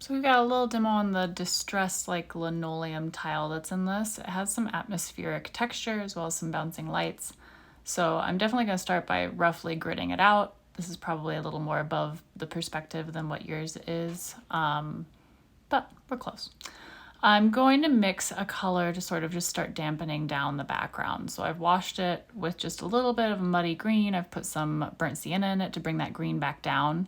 So we've got a little demo on the distressed like linoleum tile that's in this. It has some atmospheric texture as well as some bouncing lights. So I'm definitely going to start by roughly gridding it out. This is probably a little more above the perspective than what yours is, but we're close. I'm going to mix a color to sort of just start dampening down the background. So I've washed it with just a little bit of muddy green. I've put some burnt sienna in it to bring that green back down.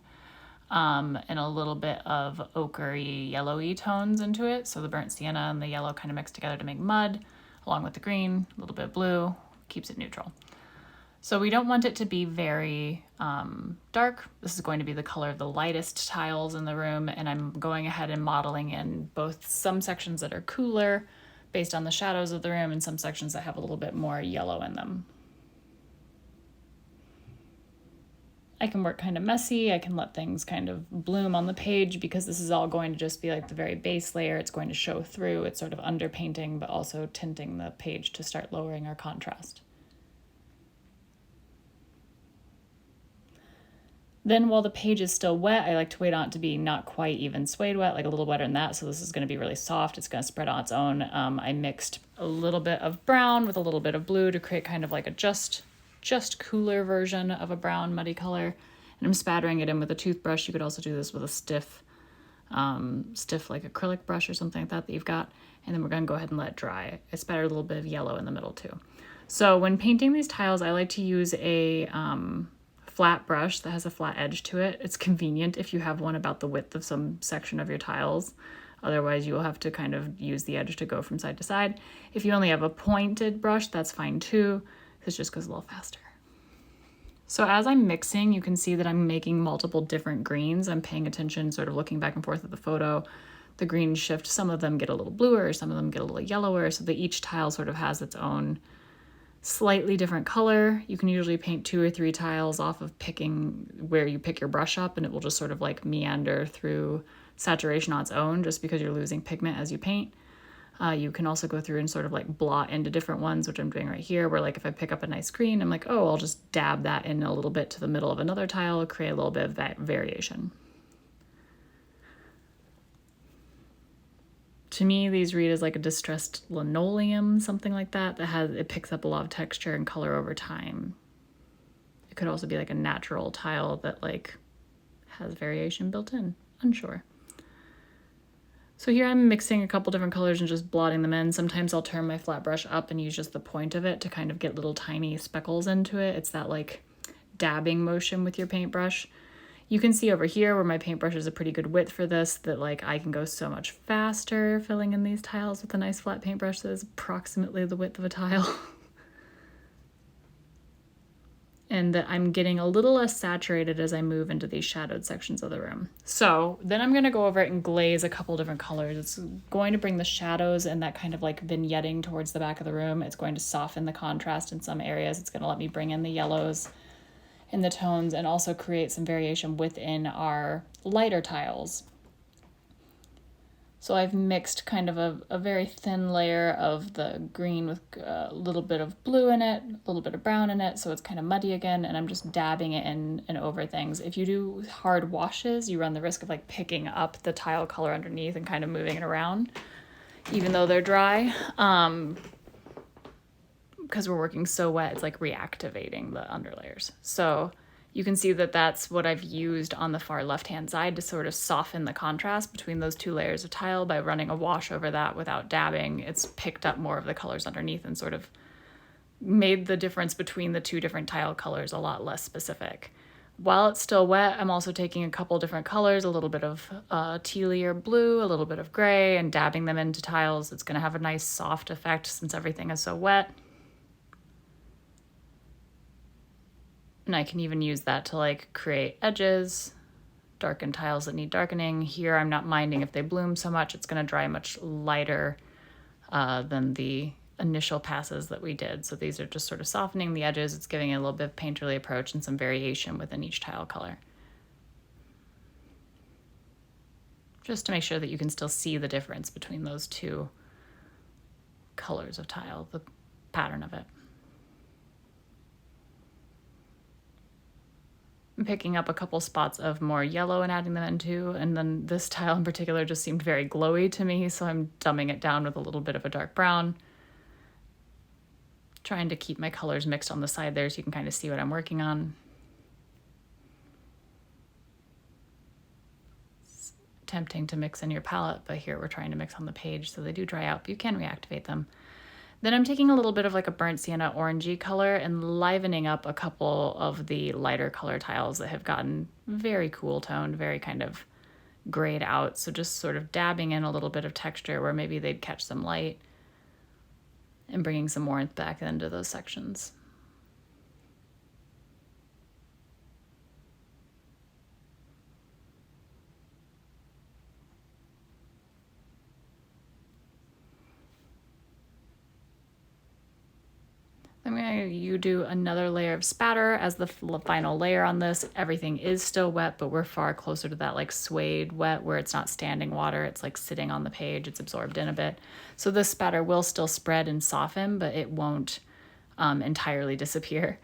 And a little bit of ochre-y, yellowy tones into it. So the burnt sienna and the yellow kind of mix together to make mud, along with the green, a little bit of blue, keeps it neutral. So we don't want it to be very dark. This is going to be the color of the lightest tiles in the room, and I'm going ahead and modeling in both some sections that are cooler based on the shadows of the room and some sections that have a little bit more yellow in them. I can work kind of messy. I can let things kind of bloom on the page because this is all going to just be like the very base layer. It's going to show through. It's sort of underpainting, but also tinting the page to start lowering our contrast. Then while the page is still wet, I like to wait on it to be not quite even suede wet, like a little wetter than that. So this is going to be really soft. It's going to spread on its own. I mixed a little bit of brown with a little bit of blue to create kind of like a just cooler version of a brown muddy color. And I'm spattering it in with a toothbrush. You could also do this with a stiff like acrylic brush or something like that you've got. And then we're going to go ahead and let it dry. I spattered a little bit of yellow in the middle too. So when painting these tiles, I like to use a flat brush that has a flat edge to it. It's convenient if you have one about the width of some section of your tiles. Otherwise, you will have to kind of use the edge to go from side to side. If you only have a pointed brush, that's fine too. It just goes a little faster. So as I'm mixing, you can see that I'm making multiple different greens. I'm paying attention, sort of looking back and forth at the photo. The greens shift. Some of them get a little bluer, some of them get a little yellower, so that each tile sort of has its own slightly different color. You can usually paint 2 or 3 tiles off of picking where you pick your brush up, and it will just sort of like meander through saturation on its own just because you're losing pigment as you paint. You can also go through and sort of like blot into different ones, which I'm doing right here, where like if I pick up a nice green, I'm like, oh, I'll just dab that in a little bit to the middle of another tile, create a little bit of that variation. To me, these read as like a distressed linoleum, something like that, it picks up a lot of texture and color over time. It could also be like a natural tile that like has variation built in, unsure. So here I'm mixing a couple different colors and just blotting them in. Sometimes I'll turn my flat brush up and use just the point of it to kind of get little tiny speckles into it. It's that like dabbing motion with your paintbrush. You can see over here where my paintbrush is a pretty good width for this, that like I can go so much faster filling in these tiles with a nice flat paintbrush that is approximately the width of a tile. And that I'm getting a little less saturated as I move into these shadowed sections of the room. So then I'm gonna go over it and glaze a couple different colors. It's going to bring the shadows and that kind of like vignetting towards the back of the room. It's going to soften the contrast in some areas. It's gonna let me bring in the yellows and the tones and also create some variation within our lighter tiles. So I've mixed kind of a very thin layer of the green with a little bit of blue in it, a little bit of brown in it, so it's kind of muddy again, and I'm just dabbing it in and over things. If you do hard washes, you run the risk of like picking up the tile color underneath and kind of moving it around, even though they're dry. Because we're working so wet, it's like reactivating the underlayers. So you can see that that's what I've used on the far left-hand side to sort of soften the contrast between those 2 layers of tile by running a wash over that without dabbing. It's picked up more of the colors underneath and sort of made the difference between the 2 different tile colors a lot less specific. While it's still wet, I'm also taking a couple different colors, a little bit of tealy or blue, a little bit of gray, and dabbing them into tiles. It's gonna have a nice soft effect since everything is so wet. And I can even use that to like create edges, darken tiles that need darkening. Here I'm not minding if they bloom so much. It's going to dry much lighter than the initial passes that we did. So these are just sort of softening the edges. It's giving it a little bit of painterly approach and some variation within each tile color. Just to make sure that you can still see the difference between those 2 colors of tile, the pattern of it. I'm picking up a couple spots of more yellow and adding them in too, and then this tile in particular just seemed very glowy to me, so I'm dumbing it down with a little bit of a dark brown. Trying to keep my colors mixed on the side there so you can kind of see what I'm working on. It's tempting to mix in your palette, but here we're trying to mix on the page, so they do dry out, but you can reactivate them. Then I'm taking a little bit of like a burnt sienna orangey color and livening up a couple of the lighter color tiles that have gotten very cool toned, very kind of grayed out. So just sort of dabbing in a little bit of texture where maybe they'd catch some light and bringing some warmth back into those sections. You do another layer of spatter as the final layer on this. Everything is still wet, but we're far closer to that like suede wet where it's not standing water. It's like sitting on the page. It's absorbed in a bit. So this spatter will still spread and soften, but it won't entirely disappear.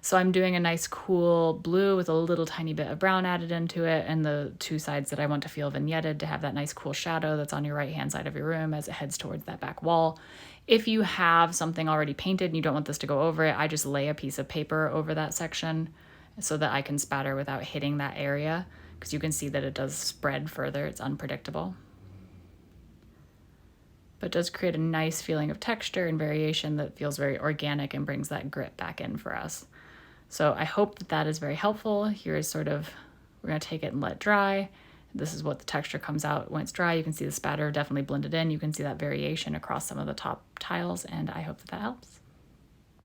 So I'm doing a nice cool blue with a little tiny bit of brown added into it, and the two sides that I want to feel vignetted to have that nice cool shadow that's on your right hand side of your room as it heads towards that back wall. If you have something already painted and you don't want this to go over it, I just lay a piece of paper over that section so that I can spatter without hitting that area, because you can see that it does spread further. It's unpredictable, but does create a nice feeling of texture and variation that feels very organic and brings that grit back in for us. So I hope that that is very helpful. Here is sort of, we're going to take it and let dry. This is what the texture comes out when it's dry. You can see the spatter definitely blended in. You can see that variation across some of the top tiles, and I hope that that helps.